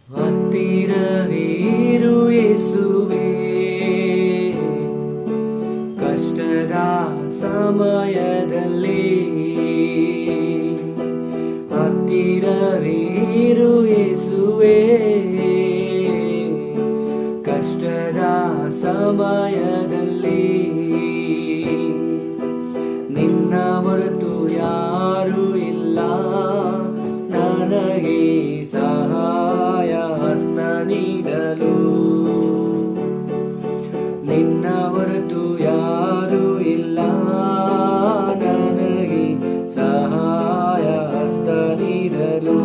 ಹತ್ತಿರವಿರು ಯೇಸುವೇ, ಕಷ್ಟದ ಸಮಯದಲ್ಲಿ ಹತ್ತಿರವಿರು ಯೇಸುವೇ, ಕಷ್ಟದ ಸಮಯದಲ್ಲಿ ನಿನ್ನ ಹೊರತು ಯಾರು ಇಲ್ಲ, ನನಗೆ ಸಹಾಯ ಹಸ್ತ ನೀಡಲು. ನಿನ್ನ ಹೊರತು ಯಾರು ಇಲ್ಲ, ನನಗೆ ಸಹಾಯ ಹಸ್ತ ನೀಡಲು.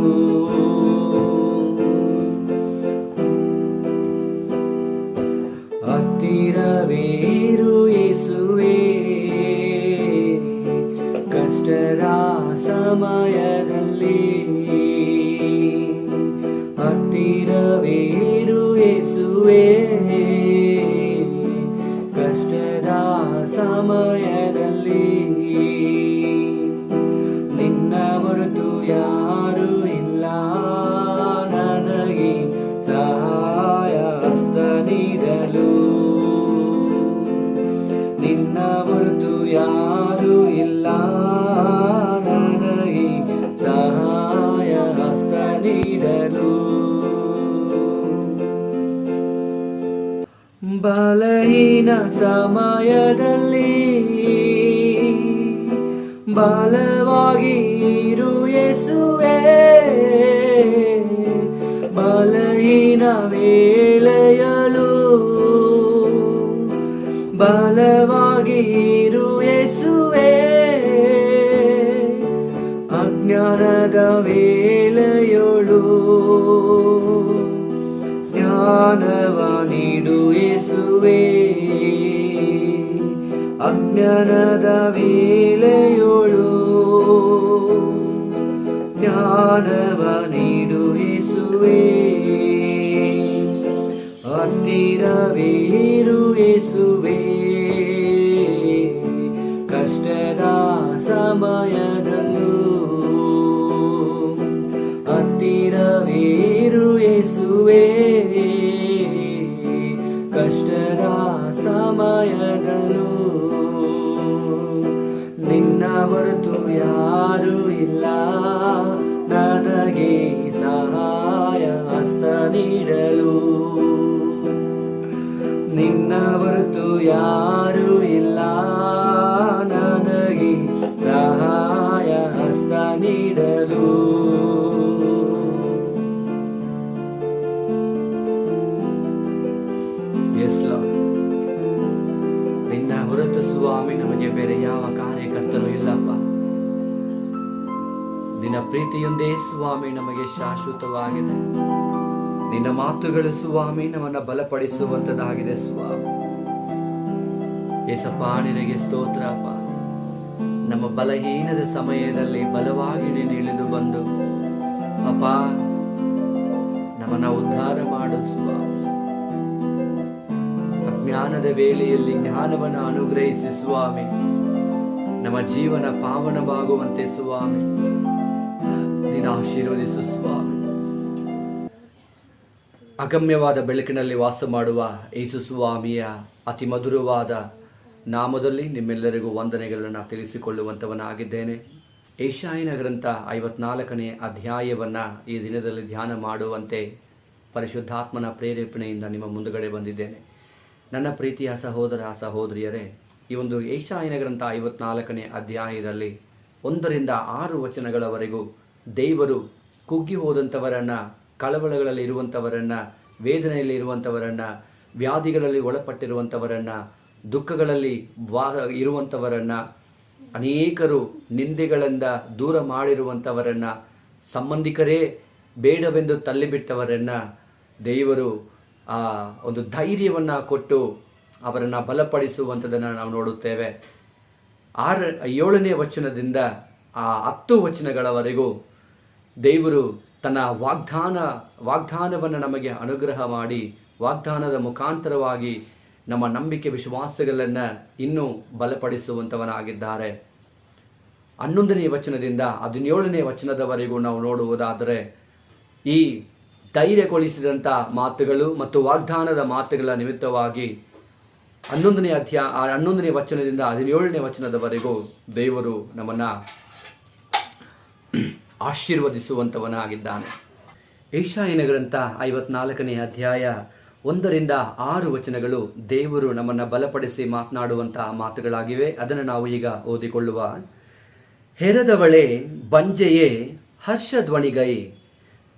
ಹತ್ತಿರವಿರು ಯೇಸುವೇ, ಕಷ್ಟದ ಸಮಯದಲ್ಲಿ ಹತ್ತಿರವಿರು ಯೇಸುವೇ, ಕಷ್ಟದ ಸಮಯದಲ್ಲಿ ನಿನ್ನ ಹೊರತು ಯಾರು ಇಲ್ಲ, ನನಗೆ ಸಹಾಯ ಹಸ್ತ ನೀಡಲು. ನಿನ್ನ ಹೊರತು ಯಾರು ಇಲ್ಲ, ನನಗೆ ಸಹಾಯ ಹಸ್ತ ನೀಡಲು. ಬಲಹೀನ ಸಮಯದಲ್ಲಿ ಬಲವಾಗಿ ಇರು ಯೇಸುವೇ, ಬಲಹೀನ ವೇಳೆಯಲು ಬಲವಾಗಿ ಇರು ಯೇಸುವೇ, ಅಜ್ಞಾನದ ವೇಳೆಯೊಳು ಜ್ಞಾನವ ನೀಡು ಯೇಸುವೇ, ಅಜ್ಞಾನದ ವೇಳೆಯೊಳು ಜ್ಞಾನವ ನೀಡು ಯೇಸುವೇ. ಹತ್ತಿರವಿರು ಯೇಸುವೇ, ಕಷ್ಟದ ಸಮಯದಲ್ಲೂ ಹತ್ತಿರವಿರು ಯೇಸುವೇ, ಕಷ್ಟದ ಸಮಯದಲ್ಲೂ ನಿನ್ನ ಹೊರತು ಯಾರು ಇಲ್ಲ, ನನಗೆ ಸಹಾಯ ಹಸ್ತ ನೀಡಲು. ನಿನ್ನ ಹೊರತು ಯಾರು ಇಲ್ಲ, ನನಗೆ ಸಹಾಯ ಹಸ್ತ ನೀಡಲು. ನಿನ್ನ ಹೊರತು ಸ್ವಾಮಿ ನಮಗೆ ಬೇರೆ ಯಾವ ಕಾರ್ಯಕರ್ತನೂ ಇಲ್ಲಪ್ಪ. ನಿನ್ನ ಪ್ರೀತಿಯೊಂದೇ ಸ್ವಾಮಿ ನಮಗೆ ಶಾಶ್ವತವಾಗಿದೆ. ನಿನ್ನ ಮಾತುಗಳು ಸ್ವಾಮಿ ನಮ್ಮನ್ನ ಬಲಪಡಿಸುವಂತದಾಗಿದೆ ಸ್ವಾಮಿ. ಯೇಸಪ್ಪ ನಿನಗೆ ಸ್ತೋತ್ರಪ್ಪ. ನಮ್ಮ ಬಲಹೀನದ ಸಮಯದಲ್ಲಿ ಬಲವಾಗಿ ನೀನು ಇಳಿದು ಬಂದು ಅಪ್ಪ ನಮ್ಮನ್ನ ಉದ್ಧಾರ ಮಾಡು ಸ್ವಾಮಿ. ಅಜ್ಞಾನದ ವೇಳೆಯಲ್ಲಿ ಜ್ಞಾನವನ್ನು ಅನುಗ್ರಹಿಸಿ ಸ್ವಾಮಿ, ನಮ್ಮ ಜೀವನ ಪಾವನವಾಗುವಂತೆ ಸ್ವಾಮಿ ನೀನು ಆಶೀರ್ವದಿಸು ಸ್ವಾಮಿ. ಅಗಮ್ಯವಾದ ಬೆಳಕಿನಲ್ಲಿ ವಾಸ ಮಾಡುವ ಯೇಸು ಸ್ವಾಮಿಯ ಅತಿ ಮಧುರವಾದ ನಾಮದಲ್ಲಿ ನಿಮ್ಮೆಲ್ಲರಿಗೂ ವಂದನೆಗಳನ್ನು ತಿಳಿಸಿಕೊಳ್ಳುವಂತವನಾಗಿದ್ದೇನೆ. ಯೆಶಾಯನ ಗ್ರಂಥ 54ನೇ ಅಧ್ಯಾಯವನ್ನು ಈ ದಿನದಲ್ಲಿ ಧ್ಯಾನ ಮಾಡುವಂತೆ ಪರಿಶುದ್ಧಾತ್ಮನ ಪ್ರೇರೇಪಣೆಯಿಂದ ನಿಮ್ಮ ಮುಂದುಗಡೆ ಬಂದಿದ್ದೇನೆ. ನನ್ನ ಪ್ರೀತಿಯ ಸಹೋದರ ಸಹೋದರಿಯರೇ, ಈ ಒಂದು ಯೆಶಾಯನ ಗ್ರಂಥ 54ನೇ ಅಧ್ಯಾಯದಲ್ಲಿ 1ರಿಂದ 6 ವಚನಗಳವರೆಗೂ ದೇವರು ಕುಗ್ಗಿ ಹೋದಂಥವರನ್ನ, ಕಳವಳಗಳಲ್ಲಿ ಇರುವಂಥವರನ್ನ, ವೇದನೆಯಲ್ಲಿ ಇರುವಂಥವರನ್ನ, ವ್ಯಾಧಿಗಳಲ್ಲಿ ಒಳಪಟ್ಟಿರುವಂಥವರನ್ನ, ದುಃಖಗಳಲ್ಲಿ ಇರುವಂಥವರನ್ನ, ಅನೇಕರು ನಿಂದೆಗಳಿಂದ ದೂರ ಮಾಡಿರುವಂಥವರನ್ನ, ಸಂಬಂಧಿಕರೇ ಬೇಡವೆಂದು ತಳ್ಳಿಬಿಟ್ಟವರನ್ನ ದೇವರು ಒಂದು ಧೈರ್ಯವನ್ನ ಕೊಟ್ಟು ಅವರನ್ನ ಬಲಪಡಿಸುವಂಥದ್ದನ್ನು ನಾವು ನೋಡುತ್ತೇವೆ. 7ನೇ ವಚನದಿಂದ 10 ವಚನಗಳವರೆಗೂ ದೇವರು ತನ್ನ ವಾಗ್ದಾನವನ್ನು ನಮಗೆ ಅನುಗ್ರಹ ಮಾಡಿ, ವಾಗ್ದಾನದ ಮುಖಾಂತರವಾಗಿ ನಮ್ಮ ನಂಬಿಕೆ ವಿಶ್ವಾಸಗಳನ್ನು ಇನ್ನೂ ಬಲಪಡಿಸುವಂತವನಾಗಿದ್ದಾರೆ. 11ನೇ ವಚನದಿಂದ 17ನೇ ವಚನದವರೆಗೂ ನಾವು ನೋಡುವುದಾದರೆ ಈ ಧೈರ್ಯಗೊಳಿಸಿದಂಥ ಮಾತುಗಳು ಮತ್ತು ವಾಗ್ದಾನದ ಮಾತುಗಳ ನಿಮಿತ್ತವಾಗಿ 11ನೇ ವಚನದಿಂದ 17ನೇ ವಚನದವರೆಗೂ ದೇವರು ನಮ್ಮನ್ನ ಆಶೀರ್ವದಿಸುವಂತವನಾಗಿದ್ದಾನೆ. ಯೆಶಾಯನ ಗ್ರಂಥ 54ನೇ ಅಧ್ಯಾಯ 1ರಿಂದ 6 ವಚನಗಳು ದೇವರು ನಮ್ಮನ್ನ ಬಲಪಡಿಸಿ ಮಾತನಾಡುವಂತಹ ಮಾತುಗಳಾಗಿವೆ. ಅದನ್ನು ನಾವು ಈಗ ಓದಿಕೊಳ್ಳುವ. ಹೆರದವಳೆ ಬಂಜೆಯೇ ಹರ್ಷಧ್ವನಿಗೈ,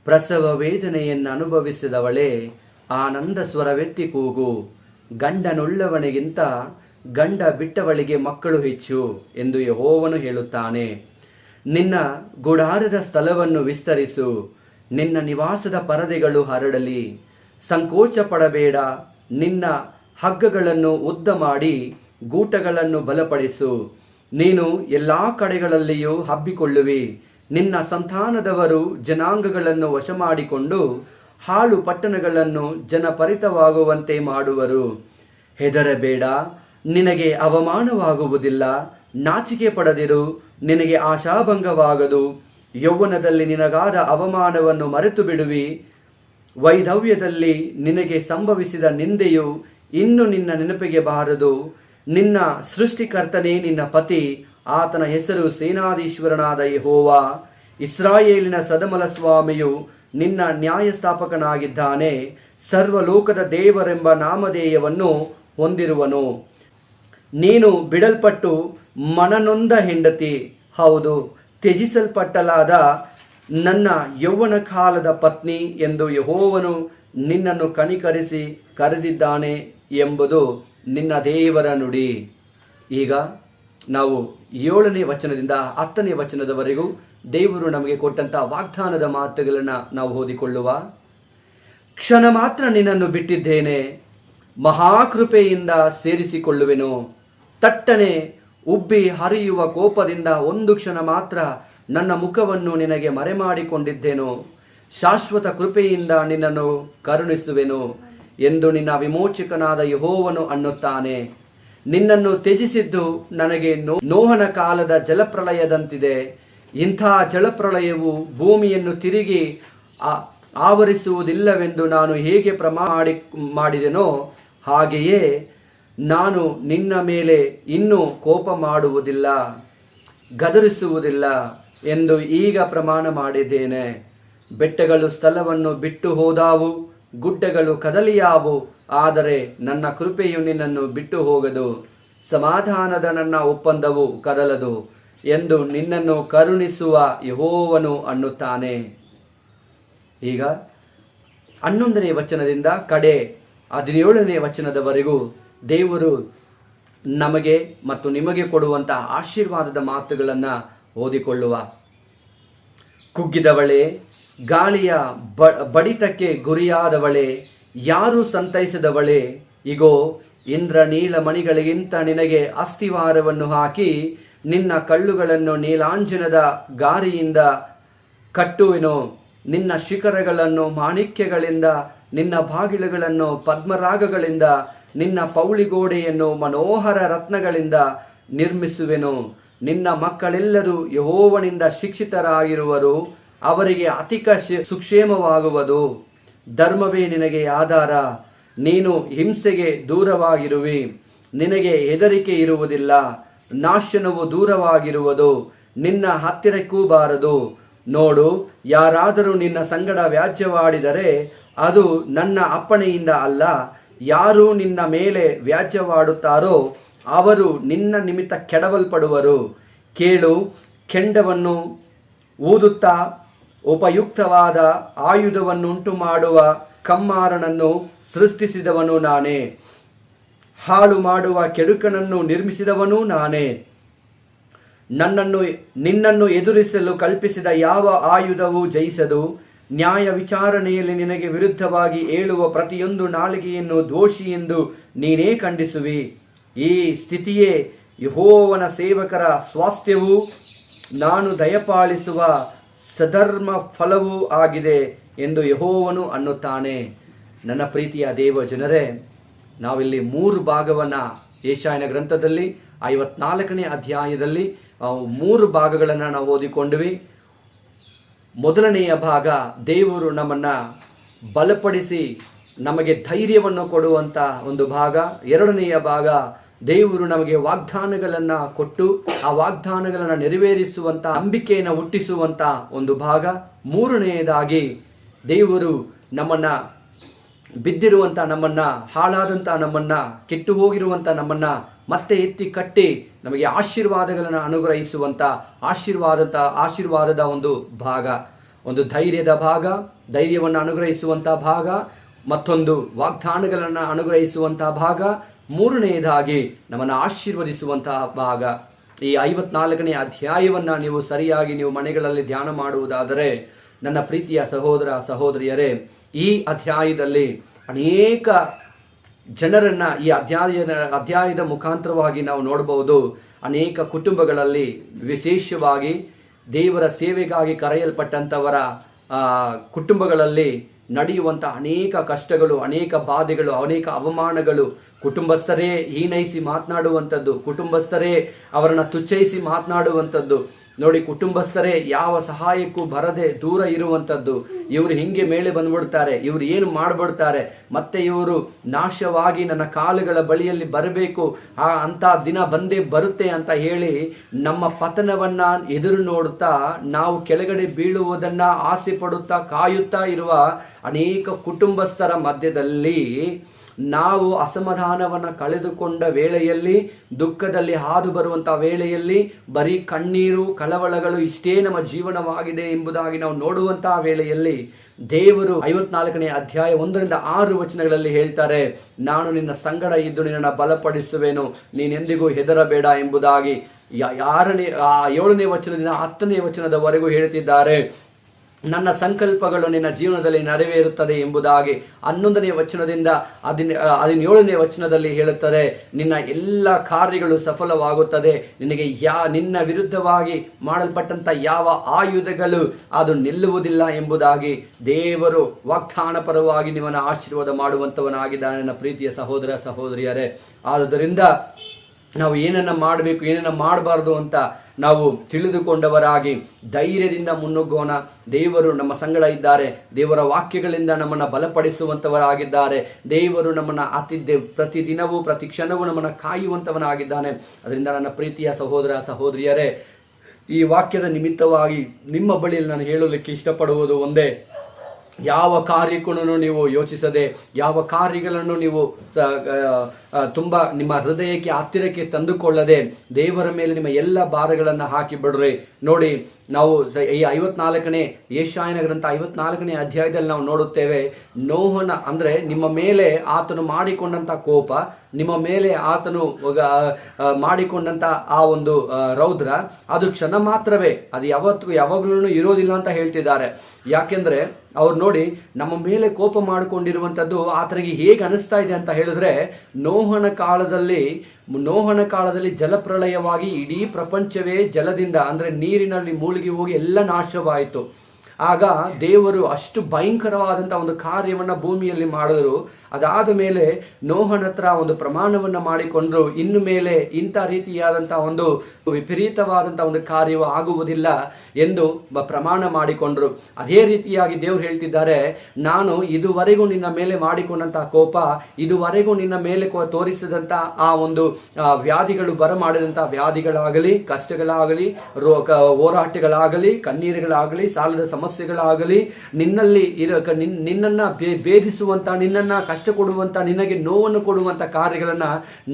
ಪ್ರಸವ ವೇದನೆಯನ್ನು ಅನುಭವಿಸಿದವಳೆ ಆನಂದ ಸ್ವರವೆತ್ತಿ ಕೂಗು. ಗಂಡನುಳ್ಳವನಿಗಿಂತ ಗಂಡ ಬಿಟ್ಟವಳಿಗೆ ಮಕ್ಕಳು ಹೆಚ್ಚು ಎಂದು ಯೆಹೋವನು ಹೇಳುತ್ತಾನೆ. ನಿನ್ನ ಗುಡಾರದ ಸ್ಥಳವನ್ನು ವಿಸ್ತರಿಸು, ನಿನ್ನ ನಿವಾಸದ ಪರದೆಗಳು ಹರಡಲಿ. ಸಂಕೋಚ ಪಡಬೇಡ, ನಿನ್ನ ಹಗ್ಗಗಳನ್ನು ಉದ್ದ ಮಾಡಿ ಗೂಟಗಳನ್ನು ಬಲಪಡಿಸು. ನೀನು ಎಲ್ಲಾ ಕಡೆಗಳಲ್ಲಿಯೂ ಹಬ್ಬಿಕೊಳ್ಳುವಿ. ನಿನ್ನ ಸಂತಾನದವರು ಜನಾಂಗಗಳನ್ನು ವಶ ಮಾಡಿಕೊಂಡು ಹಾಳು ಪಟ್ಟಣಗಳನ್ನು ಜನಪರಿತವಾಗುವಂತೆ ಮಾಡುವರು. ಹೆದರಬೇಡ, ನಿನಗೆ ಅವಮಾನವಾಗುವುದಿಲ್ಲ. ನಾಚಿಕೆ ಪಡದಿರು, ನಿನಗೆ ಆಶಾಭಂಗವಾಗದು. ಯೌವನದಲ್ಲಿ ನಿನಗಾದ ಅವಮಾನವನ್ನು ಮರೆತು ಬಿಡುವಿ. ವೈಧವ್ಯದಲ್ಲಿ ನಿನಗೆ ಸಂಭವಿಸಿದ ನಿಂದೆಯು ಇನ್ನು ನಿನ್ನ ನೆನಪಿಗೆ ಬಾರದು. ನಿನ್ನ ಸೃಷ್ಟಿಕರ್ತನೇ ನಿನ್ನ ಪತಿ, ಆತನ ಹೆಸರು ಸೇನಾಧೀಶ್ವರನಾದ ಯೆಹೋವ. ಇಸ್ರಾಯೇಲಿನ ಸದಮಲ ಸ್ವಾಮಿಯು ನಿನ್ನ ನ್ಯಾಯಸ್ಥಾಪಕನಾಗಿದ್ದಾನೆ. ಸರ್ವಲೋಕದ ದೇವರೆಂಬ ನಾಮಧೇಯವನ್ನು ಹೊಂದಿರುವನು. ನೀನು ಬಿಡಲ್ಪಟ್ಟು ಮನನೊಂದ ಹೆಂಡತಿ, ಹೌದು, ತ್ಯಜಿಸಲ್ಪಟ್ಟಲಾದ ನನ್ನ ಯೌವನ ಕಾಲದ ಪತ್ನಿ ಎಂದು ಯೆಹೋವನು ನಿನ್ನನ್ನು ಕನಿಕರಿಸಿ ಕರೆದಿದ್ದಾನೆ ಎಂಬುದು ನಿನ್ನ ದೇವರ ನುಡಿ. ಈಗ ನಾವು 7ನೇ ವಚನದಿಂದ 10ನೇ ವಚನದವರೆಗೂ ದೇವರು ನಮಗೆ ಕೊಟ್ಟಂತಹ ವಾಗ್ದಾನದ ಮಾತುಗಳನ್ನು ನಾವು ಓದಿಕೊಳ್ಳುವ. ಕ್ಷಣ ಮಾತ್ರ ನಿನ್ನನ್ನು ಬಿಟ್ಟಿದ್ದೇನೆ, ಮಹಾಕೃಪೆಯಿಂದ ಸೇರಿಸಿಕೊಳ್ಳುವೆನು. ತಟ್ಟನೆ ಉಬ್ಬಿ ಹರಿಯುವ ಕೋಪದಿಂದ ಒಂದು ಕ್ಷಣ ಮಾತ್ರ ನನ್ನ ಮುಖವನ್ನು ನಿನಗೆ ಮರೆಮಾಡಿಕೊಂಡಿದ್ದೇನು. ಶಾಶ್ವತ ಕೃಪೆಯಿಂದ ನಿನ್ನನ್ನು ಕರುಣಿಸುವೆನು ಎಂದು ನಿನ್ನ ವಿಮೋಚಕನಾದ ಯೆಹೋವನು ಅನ್ನುತ್ತಾನೆ. ನಿನ್ನನ್ನು ತ್ಯಜಿಸಿದ್ದು ನನಗೆ ನೋಹನ ಕಾಲದ ಜಲಪ್ರಳಯದಂತಿದೆ. ಇಂಥ ಜಲಪ್ರಳಯವು ಭೂಮಿಯನ್ನು ತಿರುಗಿ ಆವರಿಸುವುದಿಲ್ಲವೆಂದು ನಾನು ಹೇಗೆ ಪ್ರಮಾಣ ಮಾಡಿದೆನೋ ಹಾಗೆಯೇ ನಾನು ನಿನ್ನ ಮೇಲೆ ಇನ್ನೂ ಕೋಪ ಮಾಡುವುದಿಲ್ಲ, ಗದರಿಸುವುದಿಲ್ಲ ಎಂದು ಈಗ ಪ್ರಮಾಣ ಮಾಡಿದ್ದೇನೆ. ಬೆಟ್ಟಗಳು ಸ್ಥಳವನ್ನು ಬಿಟ್ಟು ಹೋದಾವು, ಗುಡ್ಡಗಳು ಕದಲಿಯಾವು, ಆದರೆ ನನ್ನ ಕೃಪೆಯು ನಿನ್ನನ್ನು ಬಿಟ್ಟು ಹೋಗದು. ಸಮಾಧಾನದ ನನ್ನ ಒಪ್ಪಂದವು ಕದಲದು ಎಂದು ನಿನ್ನನ್ನು ಕರುಣಿಸುವ ಯೆಹೋವನು ಅನ್ನುತ್ತಾನೆ. ಈಗ 11ನೇ ವಚನದಿಂದ ಕಡೆ 17ನೇ ವಚನದವರೆಗೂ ದೇವರು ನಮಗೆ ಮತ್ತು ನಿಮಗೆ ಕೊಡುವಂತಹ ಆಶೀರ್ವಾದದ ಮಾತುಗಳನ್ನು ಓದಿಕೊಳ್ಳುವ. ಕುಗ್ಗಿದವಳೆ, ಗಾಳಿಯ ಬಡಿತಕ್ಕೆ ಗುರಿಯಾದವಳೆ, ಯಾರೂ ಸಂತೈಸದವಳೆ, ಇಗೋ ಇಂದ್ರನೀಲ ಮಣಿಗಳಿಗಿಂತ ನಿನಗೆ ಅಸ್ಥಿವಾರವನ್ನು ಹಾಕಿ ನಿನ್ನ ಕಳ್ಳುಗಳನ್ನು ನೀಲಾಂಜನದ ಗಾರಿಯಿಂದ ಕಟ್ಟುವೆನು. ನಿನ್ನ ಶಿಖರಗಳನ್ನು ಮಾಣಿಕ್ಯಗಳಿಂದ, ನಿನ್ನ ಬಾಗಿಲುಗಳನ್ನು ಪದ್ಮರಾಗಗಳಿಂದ, ನಿನ್ನ ಪೌಳಿಗೋಡೆಯನ್ನು ಮನೋಹರ ರತ್ನಗಳಿಂದ ನಿರ್ಮಿಸುವೆನು. ನಿನ್ನ ಮಕ್ಕಳೆಲ್ಲರೂ ಯೆಹೋವನಿಂದ ಶಿಕ್ಷಿತರಾಗಿರುವರು, ಅವರಿಗೆ ಅಧಿಕ ಸುಕ್ಷೇಮವಾಗುವುದು. ಧರ್ಮವೇ ನಿನಗೆ ಆಧಾರ, ನೀನು ಹಿಂಸೆಗೆ ದೂರವಾಗಿರುವಿ. ನಿನಗೆ ಹೆದರಿಕೆ ಇರುವುದಿಲ್ಲ, ನಾಶನವು ದೂರವಾಗಿರುವುದು, ನಿನ್ನ ಹತ್ತಿರಕ್ಕೂ ಬಾರದು. ನೋಡು, ಯಾರಾದರೂ ನಿನ್ನ ಸಂಗಡ ವ್ಯಾಜ್ಯವಾಡಿದರೆ ಅದು ನನ್ನ ಅಪ್ಪಣೆಯಿಂದ ಅಲ್ಲ. ಯಾರು ನಿನ್ನ ಮೇಲೆ ವ್ಯಾಜ್ಯವಾಡುತ್ತಾರೋ ಅವರು ನಿನ್ನ ನಿಮಿತ್ತ ಕೆಡವಲ್ಪಡುವರು. ಕೇಳು, ಕೆಂಡವನ್ನು ಊದುತ್ತಾ ಉಪಯುಕ್ತವಾದ ಆಯುಧವನ್ನುಂಟು ಮಾಡುವ ಕಮ್ಮಾರನನ್ನು ಸೃಷ್ಟಿಸಿದವನು ನಾನೇ. ಹಾಳು ಮಾಡುವ ಕೆಡುಕನನ್ನು ನಿರ್ಮಿಸಿದವನು ನಾನೇ. ನಿನ್ನನ್ನು ಎದುರಿಸಲು ಕಲ್ಪಿಸಿದ ಯಾವ ಆಯುಧವೂ ಜಯಿಸದು. ನ್ಯಾಯ ವಿಚಾರಣೆಯಲ್ಲಿ ನಿನಗೆ ವಿರುದ್ಧವಾಗಿ ಏಳುವ ಪ್ರತಿಯೊಂದು ನಾಲಿಗೆಯನ್ನು ದೋಷಿ ಎಂದು ನೀನೇ ಖಂಡಿಸುವಿ. ಈ ಸ್ಥಿತಿಯೇ ಯೆಹೋವನ ಸೇವಕರ ಸ್ವಾಸ್ಥ್ಯವೂ ನಾನು ದಯಪಾಲಿಸುವ ಸಧರ್ಮ ಫಲವೂ ಆಗಿದೆ ಎಂದು ಯೆಹೋವನು ಅನ್ನುತ್ತಾನೆ. ನನ್ನ ಪ್ರೀತಿಯ ದೇವ ಜನರೇ, ನಾವಿಲ್ಲಿ 3 ಭಾಗವನ್ನು ಯೆಶಾಯನ ಗ್ರಂಥದಲ್ಲಿ 54ನೇ ಅಧ್ಯಾಯದಲ್ಲಿ 3 ಭಾಗಗಳನ್ನು ನಾವು ಓದಿಕೊಂಡ್ವಿ. ಮೊದಲನೆಯ ಭಾಗ, ದೇವರು ನಮ್ಮನ್ನ ಬಲಪಡಿಸಿ ನಮಗೆ ಧೈರ್ಯವನ್ನು ಕೊಡುವಂತ ಒಂದು ಭಾಗ. ಎರಡನೆಯ ಭಾಗ, ದೇವರು ನಮಗೆ ವಾಗ್ದಾನಗಳನ್ನ ಕೊಟ್ಟು ಆ ವಾಗ್ದಾನಗಳನ್ನ ನೆರವೇರಿಸುವಂತ ನಂಬಿಕೆಯನ್ನು ಹುಟ್ಟಿಸುವಂತ ಒಂದು ಭಾಗ. ಮೂರನೆಯದಾಗಿ, ದೇವರು ನಮ್ಮನ್ನ ಬಿದ್ದಿರುವಂತ ನಮ್ಮನ್ನ, ಹಾಳಾದಂತ ನಮ್ಮನ್ನ, ಕೆಟ್ಟು ಹೋಗಿರುವಂತ ನಮ್ಮನ್ನ ಮತ್ತೆ ಎತ್ತಿ ಕಟ್ಟಿ ನಮಗೆ ಆಶೀರ್ವಾದಗಳನ್ನು ಅನುಗ್ರಹಿಸುವಂತ ಆಶೀರ್ವಾದದ ಒಂದು ಭಾಗ. ಒಂದು ಧೈರ್ಯದ ಭಾಗ, ಧೈರ್ಯವನ್ನು ಅನುಗ್ರಹಿಸುವಂತ ಭಾಗ. ಮತ್ತೊಂದು ವಾಗ್ದಾನಗಳನ್ನು ಅನುಗ್ರಹಿಸುವಂತಹ ಭಾಗ. ಮೂರನೆಯದಾಗಿ ನಮ್ಮನ್ನು ಆಶೀರ್ವದಿಸುವಂತಹ ಭಾಗ. ಈ 54ನೇ ಅಧ್ಯಾಯವನ್ನ ನೀವು ಸರಿಯಾಗಿ ನೀವು ಮನೆಗಳಲ್ಲಿ ಧ್ಯಾನ ಮಾಡುವುದಾದರೆ, ನನ್ನ ಪ್ರೀತಿಯ ಸಹೋದರ ಸಹೋದರಿಯರೇ, ಈ ಅಧ್ಯಾಯದಲ್ಲಿ ಅನೇಕ ಜನರನ್ನ ಈ ಅಧ್ಯಾಯದ ಮುಖಾಂತರವಾಗಿ ನಾವು ನೋಡಬಹುದು. ಅನೇಕ ಕುಟುಂಬಗಳಲ್ಲಿ, ವಿಶೇಷವಾಗಿ ದೇವರ ಸೇವೆಗಾಗಿ ಕರೆಯಲ್ಪಟ್ಟಂತವರ ಕುಟುಂಬಗಳಲ್ಲಿ ನಡೆಯುವಂತ ಅನೇಕ ಕಷ್ಟಗಳು, ಅನೇಕ ಬಾಧೆಗಳು, ಅನೇಕ ಅವಮಾನಗಳು, ಕುಟುಂಬಸ್ಥರೇ ಹೀನೈಸಿ ಮಾತನಾಡುವಂಥದ್ದು, ಕುಟುಂಬಸ್ಥರೇ ಅವರನ್ನ ತುಚ್ಛಿಸಿ ಮಾತನಾಡುವಂಥದ್ದು. ನೋಡಿ, ಕುಟುಂಬಸ್ಥರೇ ಯಾವ ಸಹಾಯಕ್ಕೂ ಬರದೆ ದೂರ ಇರುವಂಥದ್ದು. ಇವರು ಹಿಂಗೆ ಮೇಲೆ ಬಂದ್ಬಿಡ್ತಾರೆ, ಇವರು ಏನು ಮಾಡ್ಬಿಡ್ತಾರೆ, ಮತ್ತೆ ಇವರು ನಾಶವಾಗಿ ನನ್ನ ಕಾಲುಗಳ ಬಳಿಯಲ್ಲಿ ಬರಬೇಕು, ಅಂತ ದಿನ ಬಂದೇ ಬರುತ್ತೆ ಅಂತ ಹೇಳಿ ನಮ್ಮ ಪತನವನ್ನ ಎದುರು ನೋಡುತ್ತಾ ನಾವು ಕೆಳಗಡೆ ಬೀಳುವುದನ್ನ ಆಸೆ ಪಡುತ್ತಾ ಕಾಯುತ್ತಾ ಇರುವ ಅನೇಕ ಕುಟುಂಬಸ್ಥರ ಮಧ್ಯದಲ್ಲಿ ನಾವು ಅಸಮಾಧಾನವನ್ನು ಕಳೆದುಕೊಂಡ ವೇಳೆಯಲ್ಲಿ, ದುಃಖದಲ್ಲಿ ಹಾದು ಬರುವಂತಹ ವೇಳೆಯಲ್ಲಿ ಬರೀ ಕಣ್ಣೀರು, ಕಳವಳಗಳು ಇಷ್ಟೇ ನಮ್ಮ ಜೀವನವಾಗಿದೆ ಎಂಬುದಾಗಿ ನಾವು ನೋಡುವಂತಹ ವೇಳೆಯಲ್ಲಿ ದೇವರು 54ನೇ ಅಧ್ಯಾಯ 1-6 ವಚನಗಳಲ್ಲಿ ಹೇಳ್ತಾರೆ, ನಾನು ನಿನ್ನ ಸಂಗಡ ಇದ್ದು ನಿನ್ನನ್ನು ಬಲಪಡಿಸುವೆನು, ನೀನೆಂದಿಗೂ ಹೆದರಬೇಡ ಎಂಬುದಾಗಿ 7ನೇ ವಚನದಿಂದ 10ನೇ ವಚನದವರೆಗೂ ಹೇಳ್ತಿದ್ದಾರೆ. ನನ್ನ ಸಂಕಲ್ಪಗಳು ನಿನ್ನ ಜೀವನದಲ್ಲಿ ನೆರವೇರುತ್ತದೆ ಎಂಬುದಾಗಿ 11ನೇ ವಚನದಿಂದ 17ನೇ ವಚನದಲ್ಲಿ ಹೇಳುತ್ತದೆ, ನಿನ್ನ ಎಲ್ಲ ಕಾರ್ಯಗಳು ಸಫಲವಾಗುತ್ತದೆ, ನಿನಗೆ ನಿನ್ನ ವಿರುದ್ಧವಾಗಿ ಮಾಡಲ್ಪಟ್ಟಂತ ಯಾವ ಆಯುಧಗಳು ಅದು ನಿಲ್ಲುವುದಿಲ್ಲ ಎಂಬುದಾಗಿ ದೇವರು ವಾಗ್ದಾನ ಪರವಾಗಿ ನಿಮ್ಮನ್ನು ಆಶೀರ್ವಾದ ಮಾಡುವಂತವನಾಗಿದ್ದಾನೆ. ನನ್ನ ಪ್ರೀತಿಯ ಸಹೋದರ ಸಹೋದರಿಯರೇ, ಆದುದರಿಂದ ನಾವು ಏನನ್ನ ಮಾಡಬೇಕು, ಏನನ್ನ ಮಾಡಬಾರದು ಅಂತ ನಾವು ತಿಳಿದುಕೊಂಡವರಾಗಿ ಧೈರ್ಯದಿಂದ ಮುನ್ನುಗ್ಗೋಣ. ದೇವರು ನಮ್ಮ ಸಂಗಡ ಇದ್ದಾರೆ, ದೇವರ ವಾಕ್ಯಗಳಿಂದ ನಮ್ಮನ್ನು ಬಲಪಡಿಸುವಂತವರಾಗಿದ್ದಾರೆ, ದೇವರು ನಮ್ಮನ್ನು ಪ್ರತಿದಿನವೂ ಪ್ರತಿ ಕ್ಷಣವೂ ನಮ್ಮನ್ನು ಕಾಯುವಂತವನಾಗಿದ್ದಾನೆ. ಅದರಿಂದ ನನ್ನ ಪ್ರೀತಿಯ ಸಹೋದರ ಸಹೋದರಿಯರೇ, ಈ ವಾಕ್ಯದ ನಿಮಿತ್ತವಾಗಿ ನಿಮ್ಮ ಬಳಿಯಲ್ಲಿ ನಾನು ಹೇಳಲಿಕ್ಕೆ ಇಷ್ಟಪಡುವುದು ಒಂದೇ, ಯಾವ ಕಾರ್ಯಕ್ಕೂ ನೀವು ಯೋಚಿಸದೆ, ಯಾವ ಕಾರ್ಯಗಳನ್ನು ನೀವು ತುಂಬಾ ನಿಮ್ಮ ಹೃದಯಕ್ಕೆ ಹತ್ತಿರಕ್ಕೆ ತಂದುಕೊಳ್ಳದೆ ದೇವರ ಮೇಲೆ ನಿಮ್ಮ ಎಲ್ಲ ಭಾರಗಳನ್ನು ಹಾಕಿ ಬಿಡ್ರಿ. ನೋಡಿ, ನಾವು ಈ 54ನೇ ಯೆಶಾಯನ ಗ್ರಂಥ 54ನೇ ಅಧ್ಯಾಯದಲ್ಲಿ ನಾವು ನೋಡುತ್ತೇವೆ, ನೋಹನ ಅಂದ್ರೆ ನಿಮ್ಮ ಮೇಲೆ ಆತನು ಮಾಡಿಕೊಂಡಂತ ಕೋಪ, ನಿಮ್ಮ ಮೇಲೆ ಆತನು ಮಾಡಿಕೊಂಡಂತ ಆ ಒಂದು ರೌದ್ರ ಅದು ಕ್ಷಣ ಮಾತ್ರವೇ, ಅದು ಯಾವಾಗಲೂ ಇರೋದಿಲ್ಲ ಅಂತ ಹೇಳ್ತಿದ್ದಾರೆ. ಯಾಕೆಂದ್ರೆ ಅವ್ರು ನೋಡಿ, ನಮ್ಮ ಮೇಲೆ ಕೋಪ ಮಾಡಿಕೊಂಡಿರುವಂತದ್ದು ಆತನಿಗೆ ಹೇಗೆ ಅನಿಸ್ತಾ ಇದೆ ಅಂತ ಹೇಳಿದ್ರೆ, ನೋಹನ ಕಾಲದಲ್ಲಿ ಜಲಪ್ರಳಯವಾಗಿ ಇಡೀ ಪ್ರಪಂಚವೇ ಜಲದಿಂದ ಅಂದ್ರೆ ನೀರಿನಲ್ಲಿ ಮುಳುಗಿ ಹೋಗಿ ಎಲ್ಲ ನಾಶವಾಯಿತು. ಆಗ ದೇವರು ಅಷ್ಟು ಭಯಂಕರವಾದಂತಹ ಒಂದು ಕಾರ್ಯವನ್ನ ಭೂಮಿಯಲ್ಲಿ ಮಾಡಿದ್ರು. ಅದಾದ ಮೇಲೆ ನೋಹನ ಹತ್ರ ಒಂದು ಪ್ರಮಾಣವನ್ನ ಮಾಡಿಕೊಂಡ್ರು, ಇನ್ನು ಮೇಲೆ ಇಂಥ ರೀತಿಯಾದಂತಹ ಒಂದು ವಿಪರೀತವಾದಂತಹ ಒಂದು ಕಾರ್ಯವು ಆಗುವುದಿಲ್ಲ ಎಂದು ಪ್ರಮಾಣ ಮಾಡಿಕೊಂಡ್ರು. ಅದೇ ರೀತಿಯಾಗಿ ದೇವರು ಹೇಳ್ತಿದ್ದಾರೆ, ನಾನು ಇದುವರೆಗೂ ನಿನ್ನ ಮೇಲೆ ಮಾಡಿಕೊಂಡಂತಹ ಕೋಪ, ಇದುವರೆಗೂ ನಿನ್ನ ಮೇಲೆ ತೋರಿಸಿದಂತ ಆ ಒಂದು ವ್ಯಾಧಿಗಳು ಬರಮಾಡಿದಂತಹ ವ್ಯಾಧಿಗಳಾಗಲಿ, ಕಷ್ಟಗಳಾಗಲಿ, ಹೋರಾಟಗಳಾಗಲಿ, ಕಣ್ಣೀರುಗಳಾಗಲಿ, ಸಾಲದ ಸಮಸ್ಯೆಗಳಾಗಲಿ, ನಿನ್ನನ್ನ ಭೇದಿಸುವಂತ, ನಿನ್ನನ್ನ ಕಷ್ಟ ಕೊಡುವಂತ, ನಿನಗೆ ನೋವನ್ನು ಕೊಡುವಂತ ಕಾರ್ಯಗಳನ್ನ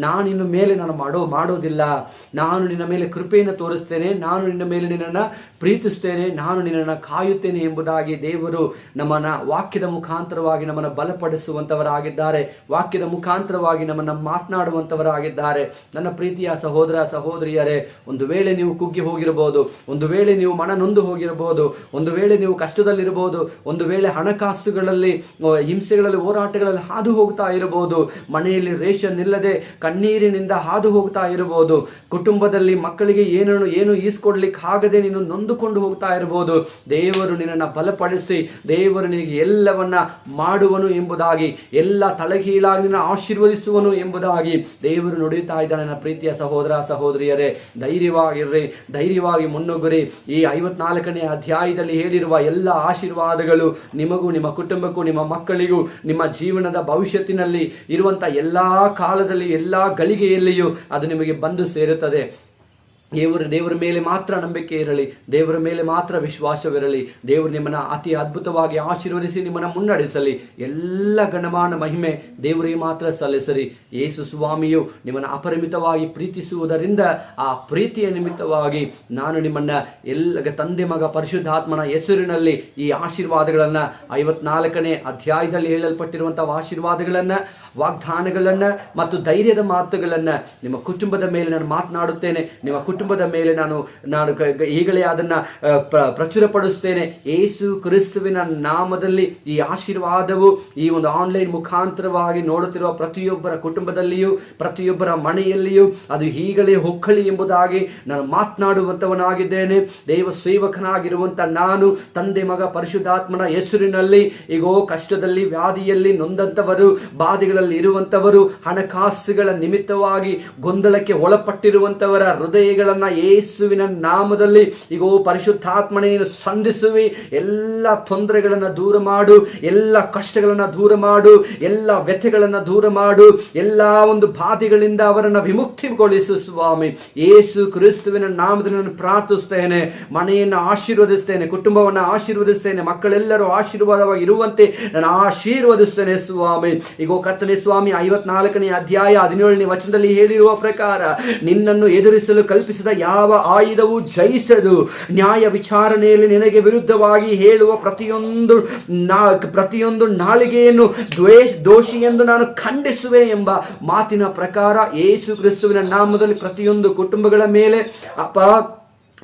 ನಾನಿನ್ನು ಮೇಲೆ ಮಾಡೋದಿಲ್ಲ. ನಾನು ನಿನ್ನ ಮೇಲೆ ಕೃಪೆಯನ್ನು ತೋರಿಸ್ತೇನೆ, ನಾನು ನಿನ್ನ ಮೇಲೆ ನಿನ್ನನ್ನು ಪ್ರೀತಿಸ್ತೇನೆ, ನಾನು ನಿನ್ನನ್ನು ಕಾಯುತ್ತೇನೆ ಎಂಬುದಾಗಿ ದೇವರು ನಮ್ಮನ್ನ ವಾಕ್ಯದ ಮುಖಾಂತರವಾಗಿ ನಮ್ಮನ್ನು ಬಲಪಡಿಸುವಂತವರಾಗಿದ್ದಾರೆ, ವಾಕ್ಯದ ಮುಖಾಂತರವಾಗಿ ನಮ್ಮನ್ನ ಮಾತನಾಡುವಂತವರಾಗಿದ್ದಾರೆ. ನನ್ನ ಪ್ರೀತಿಯ ಸಹೋದರ ಸಹೋದರಿಯರೇ, ಒಂದು ವೇಳೆ ನೀವು ಕುಗ್ಗಿ ಹೋಗಿರಬಹುದು, ಒಂದು ವೇಳೆ ನೀವು ಮನ ನೊಂದು ಹೋಗಿರಬಹುದು, ಒಂದು ವೇಳೆ ನೀವು ಕಷ್ಟದಲ್ಲಿರಬಹುದು, ಒಂದು ವೇಳೆ ಹಣಕಾಸುಗಳಲ್ಲಿ, ಹಿಂಸೆಗಳಲ್ಲಿ, ಹೋರಾಟಗಳಲ್ಲಿ ಹಾದು ಹೋಗ್ತಾ ಇರಬಹುದು, ಮನೆಯಲ್ಲಿ ರೇಷನ್ ಇಲ್ಲದೆ ಕಣ್ಣೀರಿನಿಂದ ಹಾದು ಹೋಗ್ತಾ ಇರಬಹುದು, ಕುಟುಂಬದಲ್ಲಿ ಮಕ್ಕಳಿಗೆ ಏನು ಈಸ್ಕೊಡ್ಲಿಕ್ಕೆ ಆಗದೆ ನೀನು ನೊಂದುಕೊಂಡು ಹೋಗ್ತಾ ಇರಬಹುದು. ದೇವರು ನಿನ್ನನ್ನು ಬಲಪಡಿಸಿ ದೇವರು ನಿನಗೆ ಎಲ್ಲವನ್ನ ಮಾಡುವನು ಎಂಬುದಾಗಿ, ಎಲ್ಲ ತಲೆಗೀಳಾಗಿ ನಿನ್ನ ಆಶೀರ್ವದಿಸುವನು ಎಂಬುದಾಗಿ ದೇವರು ನುಡಿಯುತ್ತಾ ಇದ್ದಾನೆ. ನನ್ನ ಪ್ರೀತಿಯ ಸಹೋದರ ಸಹೋದರಿಯರೇ, ಧೈರ್ಯವಾಗಿರ್ರಿ, ಧೈರ್ಯವಾಗಿ ಮುನ್ನುಗ್ಗುರಿ. ಈ 54ನೇ ಅಧ್ಯಾಯದಲ್ಲಿ ಹೇಳಿರುವ ಹೇಳಿರುವ ಎಲ್ಲ ಆಶೀರ್ವಾದಗಳು ನಿಮಗೂ, ನಿಮ್ಮ ಕುಟುಂಬಕ್ಕೂ, ನಿಮ್ಮ ಮಕ್ಕಳಿಗೂ, ನಿಮ್ಮ ಜೀವನದ ಭವಿಷ್ಯತ್ತಿನಲ್ಲಿ ಇರುವಂತ ಎಲ್ಲಾ ಕಾಲದಲ್ಲಿ, ಎಲ್ಲಾ ಗಳಿಗೆಯಲ್ಲಿಯೂ ಅದು ನಿಮಗೆ ಬಂದು ಸೇರುತ್ತದೆ. ದೇವರ ಮೇಲೆ ಮಾತ್ರ ನಂಬಿಕೆ ಇರಲಿ, ದೇವರ ಮೇಲೆ ಮಾತ್ರ ವಿಶ್ವಾಸವಿರಲಿ. ದೇವರು ನಿಮ್ಮನ್ನ ಅತಿ ಅದ್ಭುತವಾಗಿ ಆಶೀರ್ವದಿಸಿ ನಿಮ್ಮನ್ನ ಮುನ್ನಡೆಸಲಿ. ಎಲ್ಲ ಗಣಮಾನ ಮಹಿಮೆ ದೇವರಿಗೆ ಮಾತ್ರ ಸಲ್ಲಿಸರಿ. ಯೇಸು ಸ್ವಾಮಿಯು ನಿಮ್ಮನ್ನ ಅಪರಿಮಿತವಾಗಿ ಪ್ರೀತಿಸುವುದರಿಂದ ಆ ಪ್ರೀತಿಯ ನಿಮಿತ್ತವಾಗಿ ನಾನು ನಿಮ್ಮನ್ನ ಎಲ್ಲ ತಂದೆ, ಮಗ, ಪರಿಶುದ್ಧಾತ್ಮನ ಹೆಸರಿನಲ್ಲಿ ಈ ಆಶೀರ್ವಾದಗಳನ್ನ 54ನೇ ಅಧ್ಯಾಯದಲ್ಲಿ ಹೇಳಲ್ಪಟ್ಟಿರುವಂತಹ ಆಶೀರ್ವಾದಗಳನ್ನ, ವಾಗ್ದಾನಗಳನ್ನ ಮತ್ತು ಧೈರ್ಯದ ಮಾತುಗಳನ್ನ ನಿಮ್ಮ ಕುಟುಂಬದ ಮೇಲೆ ನಾನು ಮಾತನಾಡುತ್ತೇನೆ. ನಿಮ್ಮ ಕುಟುಂಬದ ಮೇಲೆ ನಾನು ಈಗಲೇ ಅದನ್ನ ಪ್ರಚುರಪಡಿಸ್ತೇನೆ. ಯೇಸು ಕ್ರಿಸ್ತುವಿನ ನಾಮದಲ್ಲಿ ಈ ಆಶೀರ್ವಾದವು ಈ ಒಂದು ಆನ್ಲೈನ್ ಮುಖಾಂತರವಾಗಿ ನೋಡುತ್ತಿರುವ ಪ್ರತಿಯೊಬ್ಬರ ಕುಟುಂಬದಲ್ಲಿಯೂ, ಪ್ರತಿಯೊಬ್ಬರ ಮನೆಯಲ್ಲಿಯೂ ಅದು ಈಗಲೇ ಹೊಕ್ಕಳಿ ಎಂಬುದಾಗಿ ನಾನು ಮಾತನಾಡುವಂತವನಾಗಿದ್ದೇನೆ. ದೈವ ಸೇವಕನಾಗಿರುವಂತ ನಾನು ತಂದೆ, ಮಗ, ಪರಿಶುದ್ಧಾತ್ಮನ ಹೆಸರಿನಲ್ಲಿ ಈಗೋ ಕಷ್ಟದಲ್ಲಿ, ವ್ಯಾಧಿಯಲ್ಲಿ ನೊಂದಂತವರು, ಬಾಧೆಗಳಲ್ಲಿ ಇರುವಂತವರು, ಹಣಕಾಸುಗಳ ನಿಮಿತ್ತವಾಗಿ ಗೊಂದಲಕ್ಕೆ ಒಳಪಟ್ಟಿರುವಂತವರ ಹೃದಯಗಳನ್ನ ಯೇಸುವಿನ ನಾಮದಲ್ಲಿ ಈಗೋ ಪರಿಶುದ್ಧಾತ್ಮನೇ ಸಂಧಿಸುವಿ. ಎಲ್ಲ ತೊಂದರೆಗಳನ್ನ ದೂರ ಮಾಡು, ಎಲ್ಲ ಕಷ್ಟಗಳನ್ನ ದೂರ ಮಾಡು, ಎಲ್ಲ ವ್ಯಥೆಗಳನ್ನ ದೂರ ಮಾಡು, ಎಲ್ಲ ಒಂದು ಬಾಧೆಗಳಿಂದ ಅವರನ್ನ ವಿಮುಕ್ತಿಗೊಳಿಸು ಸ್ವಾಮಿ. ಯೇಸು ಕ್ರಿಸ್ತುವಿನ ನಾಮದಲ್ಲಿ ನಾನು ಪ್ರಾರ್ಥಿಸ್ತೇನೆ. ಮನೆಯನ್ನು ಆಶೀರ್ವದಿಸ್ತೇನೆ, ಕುಟುಂಬವನ್ನು ಆಶೀರ್ವದಿಸ್ತೇನೆ, ಮಕ್ಕಳೆಲ್ಲರೂ ಆಶೀರ್ವಾದವಾಗಿ ಇರುವಂತೆ ನಾನು ಆಶೀರ್ವದಿಸ್ತೇನೆ ಸ್ವಾಮಿ. ಈಗ ಕರ್ತನೆ ಸ್ವಾಮಿ 54ನೇ ಅಧ್ಯಾಯ 17ನೇ ವಚನದಲ್ಲಿ ಹೇಳಿರುವ ಪ್ರಕಾರ ನಿನ್ನನ್ನು ಎದುರಿಸಲು ಕಲ್ಪಿಸಿದ ಯಾವ ಆಯುಧವು ಜಯಿಸದು. ನ್ಯಾಯ ವಿಚಾರಣೆಯಲ್ಲಿ ನಿನಗೆ ವಿರುದ್ಧವಾಗಿ ಹೇಳುವ ಪ್ರತಿಯೊಂದು ನಾಲಿಗೆಯನ್ನು ದೋಷಿ ಎಂದು ನಾನು ಖಂಡಿಸುವೆ ಎಂಬ ಮಾತಿನ ಪ್ರಕಾರ ಯೇಸು ಕ್ರಿಸ್ತುವಿನ ನಾಮದಲ್ಲಿ ಪ್ರತಿಯೊಂದು ಕುಟುಂಬಗಳ ಮೇಲೆ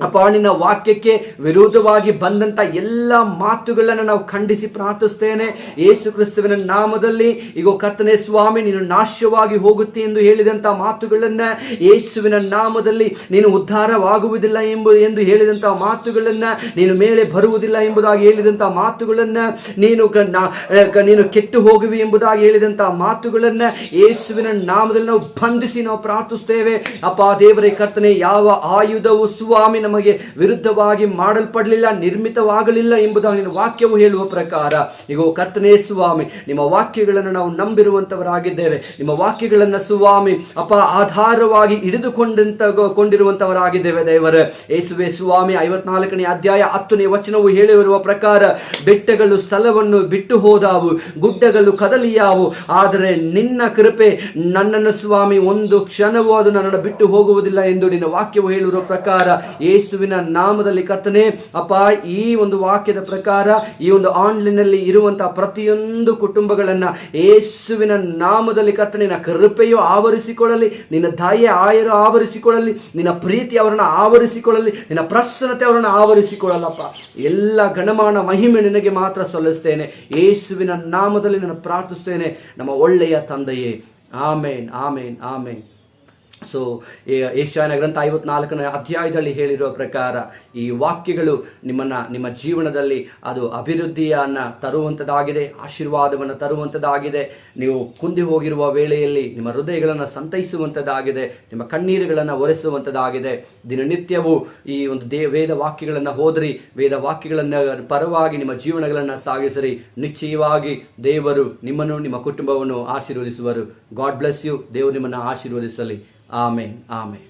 ಅಪ್ಪ ನಿನ್ನ ವಾಕ್ಯಕ್ಕೆ ವಿರೋಧವಾಗಿ ಬಂದಂತ ಎಲ್ಲ ಮಾತುಗಳನ್ನ ನಾವು ಖಂಡಿಸಿ ಪ್ರಾರ್ಥಿಸ್ತೇನೆ ಯೇಸು ಕ್ರಿಸ್ತುವಿನ ನಾಮದಲ್ಲಿ. ಈಗ ಕರ್ತನೇ ಸ್ವಾಮಿ, ನೀನು ನಾಶವಾಗಿ ಹೋಗುತ್ತೆ ಎಂದು ಹೇಳಿದಂತ ಮಾತುಗಳನ್ನ, ಯೇಸುವಿನ ನಾಮದಲ್ಲಿ ನೀನು ಉದ್ಧಾರವಾಗುವುದಿಲ್ಲ ಎಂದು ಹೇಳಿದಂತ ಮಾತುಗಳನ್ನ, ನೀನು ಮೇಲೆ ಬರುವುದಿಲ್ಲ ಎಂಬುದಾಗಿ ಹೇಳಿದಂತ ಮಾತುಗಳನ್ನ, ನೀನು ಕೆಟ್ಟು ಹೋಗುವಿ ಎಂಬುದಾಗಿ ಹೇಳಿದಂತ ಮಾತುಗಳನ್ನ ಯೇಸುವಿನ ನಾಮದಲ್ಲಿ ನಾವು ಬಂಧಿಸಿ ನಾವು ಪ್ರಾರ್ಥಿಸ್ತೇವೆ. ಅಪ್ಪ ದೇವರೇ ಕರ್ತನೇ, ಯಾವ ಆಯುಧವು ಸ್ವಾಮಿ ನಮಗೆ ವಿರುದ್ಧವಾಗಿ ಮಾಡಲ್ಪಡಲಿಲ್ಲ, ನಿರ್ಮಿತವಾಗಲಿಲ್ಲ ಎಂಬುದಾಗಿ ನಿನ್ನ ವಾಕ್ಯವು ಹೇಳುವ ಪ್ರಕಾರ ಈಗ ಕರ್ತನೇ ಸ್ವಾಮಿ, ನಿಮ್ಮ ವಾಕ್ಯಗಳನ್ನು ನಾವು ನಂಬಿರುವಂತವರಾಗಿದ್ದೇವೆ. ನಿಮ್ಮ ವಾಕ್ಯಗಳನ್ನು ಸ್ವಾಮಿ ಅಪ್ಪ ಆಧಾರವಾಗಿ ಹಿಡಿದುಕೊಂಡಿರುವಂತವರಾಗಿದ್ದೇವೆ ದೇವರೇ. ಯೇಸುವೆ ಸ್ವಾಮಿ 54ನೇ ಅಧ್ಯಾಯ 10ನೇ ವಚನವು ಹೇಳಿರುವ ಪ್ರಕಾರ ಬೆಟ್ಟಗಳು ಸ್ಥಳವನ್ನು ಬಿಟ್ಟು ಹೋದಾವು, ಗುಡ್ಡಗಳು ಕದಲಿಯಾವು, ಆದರೆ ನಿನ್ನ ಕೃಪೆ ನನ್ನನ್ನು ಸ್ವಾಮಿ ಒಂದು ಕ್ಷಣವೂ ಅದು ನನ್ನನ್ನು ಬಿಟ್ಟು ಹೋಗುವುದಿಲ್ಲ ಎಂದು ನಿನ್ನ ವಾಕ್ಯವು ಹೇಳಿರುವ ಪ್ರಕಾರ ಯೇಸುವಿನ ನಾಮದಲ್ಲಿ ಕರ್ತನೆ ಅಪ್ಪ, ಈ ಒಂದು ವಾಕ್ಯದ ಪ್ರಕಾರ ಈ ಒಂದು ಆನ್ಲೈನ್ ನಲ್ಲಿ ಇರುವಂತಹ ಪ್ರತಿಯೊಂದು ಕುಟುಂಬಗಳನ್ನ ಯೇಸುವಿನ ನಾಮದಲ್ಲಿ ಕರ್ತನೆ ನಿನ್ನ ಕೃಪೆಯು ಆವರಿಸಿಕೊಳ್ಳಲಿ, ನಿನ್ನ ದಯೆ ಆಯರು ಆವರಿಸಿಕೊಳ್ಳಲಿ, ನಿನ್ನ ಪ್ರೀತಿ ಅವರನ್ನು ಆವರಿಸಿಕೊಳ್ಳಲಿ, ನಿನ್ನ ಪ್ರಸನ್ನತೆ ಅವರನ್ನು ಆವರಿಸಿಕೊಳ್ಳಲಪ್ಪ. ಎಲ್ಲ ಗಣಮಾನ ಮಹಿಮೆ ನಿನಗೆ ಮಾತ್ರ ಸಲ್ಲಿಸ್ತೇನೆ. ಯೇಸುವಿನ ನಾಮದಲ್ಲಿ ನಾನು ಪ್ರಾರ್ಥಿಸ್ತೇನೆ ನಮ್ಮ ಒಳ್ಳೆಯ ತಂದೆಯೇ. ಆಮೇನ್, ಆಮೇನ್, ಆಮೇನ್. ಸೊ ಯೆಶಾಯನ ಗ್ರಂಥ 54ನೇ ಅಧ್ಯಾಯದಲ್ಲಿ ಹೇಳಿರುವ ಪ್ರಕಾರ ಈ ವಾಕ್ಯಗಳು ನಿಮ್ಮ ಜೀವನದಲ್ಲಿ ಅದು ಅಭಿವೃದ್ಧಿಯನ್ನ ತರುವಂಥದ್ದಾಗಿದೆ, ಆಶೀರ್ವಾದವನ್ನು ತರುವಂಥದ್ದಾಗಿದೆ. ನೀವು ಕುಂದಿ ಹೋಗಿರುವ ವೇಳೆಯಲ್ಲಿ ನಿಮ್ಮ ಹೃದಯಗಳನ್ನು ಸಂತೈಸುವಂಥದ್ದಾಗಿದೆ, ನಿಮ್ಮ ಕಣ್ಣೀರುಗಳನ್ನು ಒರೆಸುವಂಥದ್ದಾಗಿದೆ. ದಿನನಿತ್ಯವೂ ಈ ಒಂದು ವೇದ ವಾಕ್ಯಗಳನ್ನು ಓದ್ರಿ, ವೇದ ವಾಕ್ಯಗಳನ್ನು ಪರವಾಗಿ ನಿಮ್ಮ ಜೀವನಗಳನ್ನು ಸಾಗಿಸಿರಿ. ನಿಶ್ಚಯವಾಗಿ ದೇವರು ನಿಮ್ಮನ್ನು, ನಿಮ್ಮ ಕುಟುಂಬವನ್ನು ಆಶೀರ್ವದಿಸುವರು. God bless you. ದೇವರು ನಿಮ್ಮನ್ನು ಆಶೀರ್ವದಿಸಲಿ. Amen, amen.